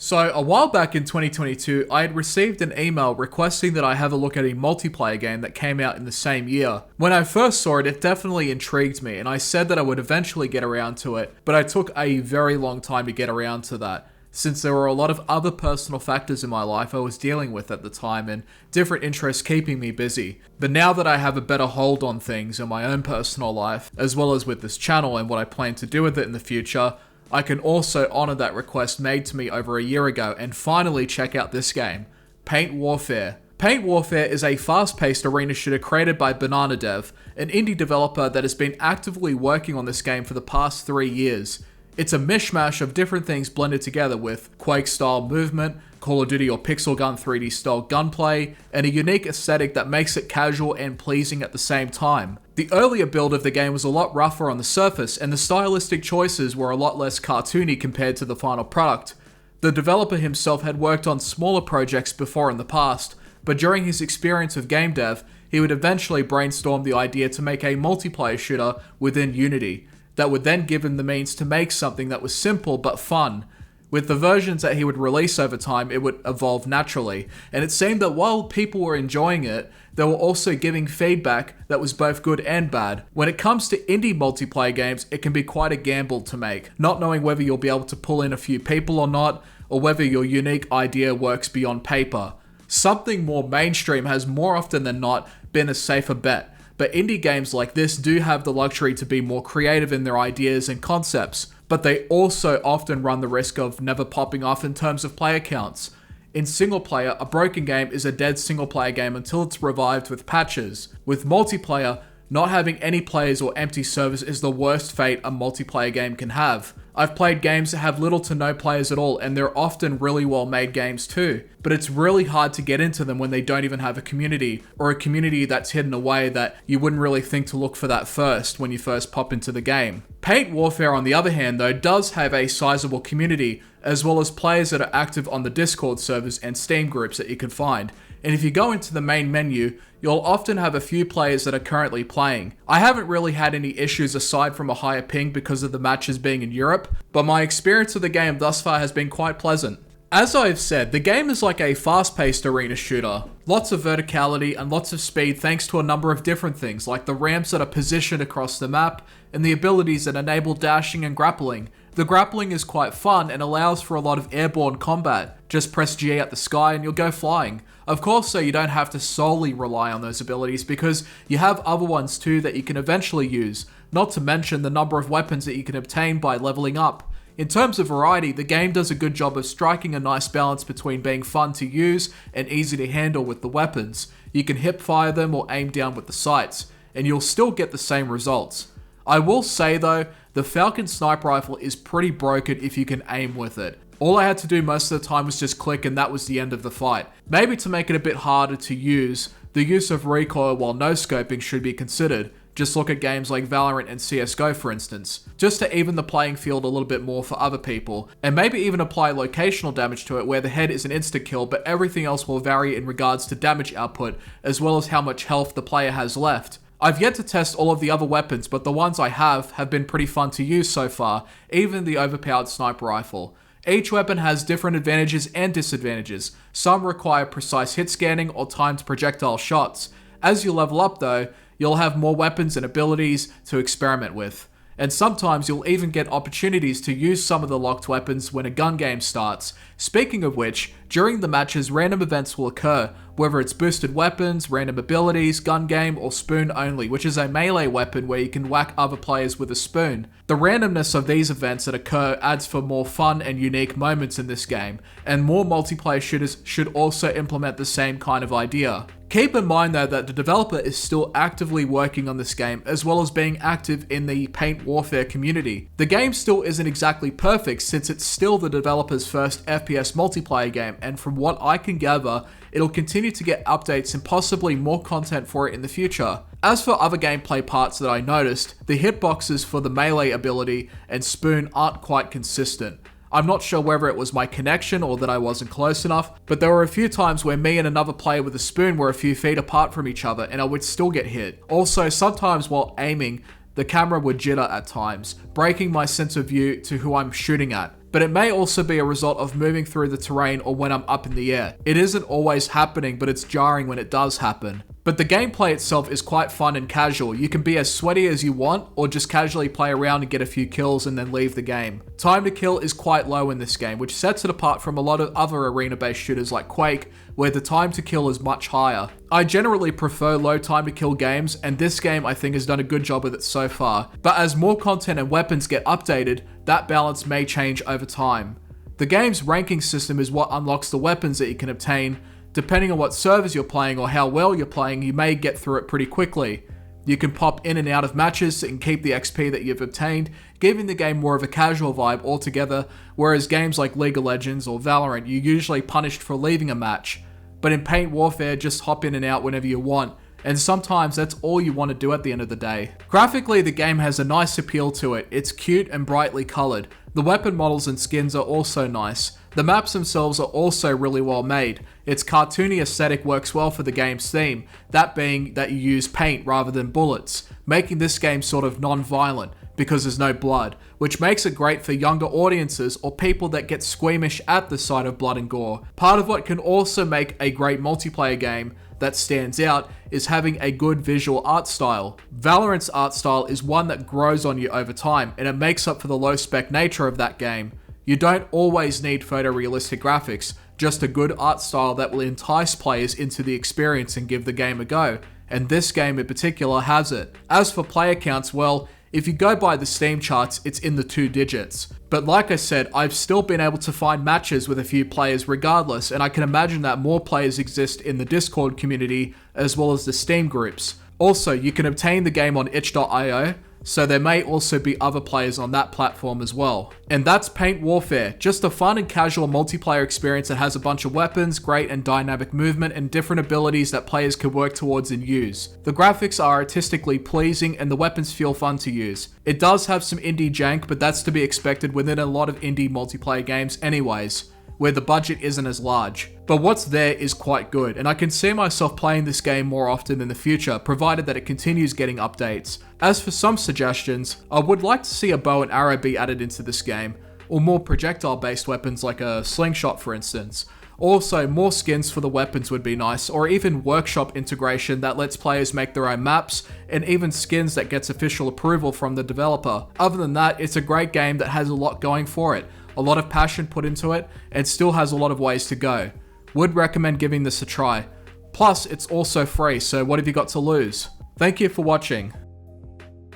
So, a while back in 2022, I had received an email requesting that I have a look at a multiplayer game that came out in the same year. When I first saw it, it definitely intrigued me, and I said that I would eventually get around to it, but I took a very long time to get around to that, since there were a lot of other personal factors in my life I was dealing with at the time and different interests keeping me busy. But now that I have a better hold on things in my own personal life, as well as with this channel and what I plan to do with it in the future, I can also honor that request made to me over a year ago and finally check out this game, Paint Warfare. Paint Warfare is a fast-paced arena shooter created by Banana Dev, an indie developer that has been actively working on this game for the past 3 years. It's a mishmash of different things blended together with Quake-style movement, Call of Duty or Pixel Gun 3D style gunplay, and a unique aesthetic that makes it casual and pleasing at the same time. The earlier build of the game was a lot rougher on the surface, and the stylistic choices were a lot less cartoony compared to the final product. The developer himself had worked on smaller projects before in the past, but during his experience with game dev, he would eventually brainstorm the idea to make a multiplayer shooter within Unity, that would then give him the means to make something that was simple but fun. With the versions that he would release over time, it would evolve naturally, and it seemed that while people were enjoying it, they were also giving feedback that was both good and bad. When it comes to indie multiplayer games, it can be quite a gamble to make, not knowing whether you'll be able to pull in a few people or not, or whether your unique idea works beyond paper. Something more mainstream has more often than not been a safer bet, but indie games like this do have the luxury to be more creative in their ideas and concepts, but they also often run the risk of never popping off in terms of player counts. In single player, a broken game is a dead single player game until it's revived with patches. With multiplayer, not having any players or empty servers is the worst fate a multiplayer game can have. I've played games that have little to no players at all, and they're often really well made games too, but it's really hard to get into them when they don't even have a community, or a community that's hidden away that you wouldn't really think to look for that first when you first pop into the game. Paint Warfare, on the other hand though, does have a sizable community, as well as players that are active on the Discord servers and Steam groups that you can find. And if you go into the main menu, you'll often have a few players that are currently playing. I haven't really had any issues aside from a higher ping because of the matches being in Europe, but my experience of the game thus far has been quite pleasant. As I've said, the game is like a fast-paced arena shooter. Lots of verticality and lots of speed thanks to a number of different things, like the ramps that are positioned across the map, and the abilities that enable dashing and grappling. The grappling is quite fun and allows for a lot of airborne combat. Just press G at the sky and you'll go flying. Of course, so you don't have to solely rely on those abilities because you have other ones too that you can eventually use, not to mention the number of weapons that you can obtain by leveling up. In terms of variety, the game does a good job of striking a nice balance between being fun to use and easy to handle with the weapons. You can hip fire them or aim down with the sights, and you'll still get the same results. I will say though, the Falcon sniper rifle is pretty broken if you can aim with it. All I had to do most of the time was just click and that was the end of the fight. Maybe to make it a bit harder to use, the use of recoil while no-scoping should be considered. Just look at games like Valorant and CSGO for instance, just to even the playing field a little bit more for other people, and maybe even apply locational damage to it where the head is an insta-kill but everything else will vary in regards to damage output as well as how much health the player has left. I've yet to test all of the other weapons, but the ones I have been pretty fun to use so far, even the overpowered sniper rifle. Each weapon has different advantages and disadvantages. Some require precise hit scanning or timed projectile shots. As you level up though, you'll have more weapons and abilities to experiment with. And sometimes you'll even get opportunities to use some of the locked weapons when a gun game starts. Speaking of which, during the matches random events will occur, whether it's boosted weapons, random abilities, gun game, or spoon only, which is a melee weapon where you can whack other players with a spoon. The randomness of these events that occur adds for more fun and unique moments in this game, and more multiplayer shooters should also implement the same kind of idea. Keep in mind though that the developer is still actively working on this game as well as being active in the Paint Warfare community. The game still isn't exactly perfect since it's still the developer's first FPS multiplayer game, and from what I can gather, it'll continue to get updates and possibly more content for it in the future. As for other gameplay parts that I noticed, the hitboxes for the melee ability and spoon aren't quite consistent. I'm not sure whether it was my connection or that I wasn't close enough, but there were a few times where me and another player with a spoon were a few feet apart from each other and I would still get hit. Also, sometimes while aiming, the camera would jitter at times, breaking my sense of view to who I'm shooting at. but it may also be a result of moving through the terrain or when I'm up in the air. It isn't always happening, but it's jarring when it does happen. But the gameplay itself is quite fun and casual. You can be as sweaty as you want, or just casually play around and get a few kills and then leave the game. Time to kill is quite low in this game, which sets it apart from a lot of other arena-based shooters like Quake, where the time to kill is much higher. I generally prefer low time to kill games, and this game I think has done a good job with it so far. But as more content and weapons get updated, that balance may change over time. The game's ranking system is what unlocks the weapons that you can obtain. Depending on what servers you're playing or how well you're playing, you may get through it pretty quickly. You can pop in and out of matches and keep the XP that you've obtained, giving the game more of a casual vibe altogether, whereas games like League of Legends or Valorant, you're usually punished for leaving a match. But in Paint Warfare, just hop in and out whenever you want, and sometimes that's all you want to do at the end of the day. Graphically, the game has a nice appeal to it. It's cute and brightly colored. The weapon models and skins are also nice. The maps themselves are also really well made. Its cartoony aesthetic works well for the game's theme, that being that you use paint rather than bullets, making this game sort of non-violent because there's no blood, which makes it great for younger audiences or people that get squeamish at the sight of blood and gore. Part of what can also make a great multiplayer game that stands out is having a good visual art style. Valorant's art style is one that grows on you over time, and it makes up for the low spec nature of that game. You don't always need photorealistic graphics, just a good art style that will entice players into the experience and give the game a go, and this game in particular has it. As for player counts, well, if you go by the Steam charts, it's in the 2 digits. But like I said, I've still been able to find matches with a few players regardless, and I can imagine that more players exist in the Discord community as well as the Steam groups. Also, you can obtain the game on itch.io, so there may also be other players on that platform as well. And that's Paint Warfare, just a fun and casual multiplayer experience that has a bunch of weapons, great and dynamic movement, and different abilities that players can work towards and use. The graphics are artistically pleasing and the weapons feel fun to use. It does have some indie jank, but that's to be expected within a lot of indie multiplayer games anyways, where the budget isn't as large. But what's there is quite good, and I can see myself playing this game more often in the future, provided that it continues getting updates. As for some suggestions, I would like to see a bow and arrow be added into this game, or more projectile-based weapons like a slingshot for instance. Also, more skins for the weapons would be nice, or even workshop integration that lets players make their own maps, and even skins that gets official approval from the developer. Other than that, it's a great game that has a lot going for it, a lot of passion put into it, and still has a lot of ways to go. Would recommend giving this a try. Plus, it's also free, so what have you got to lose? Thank you for watching.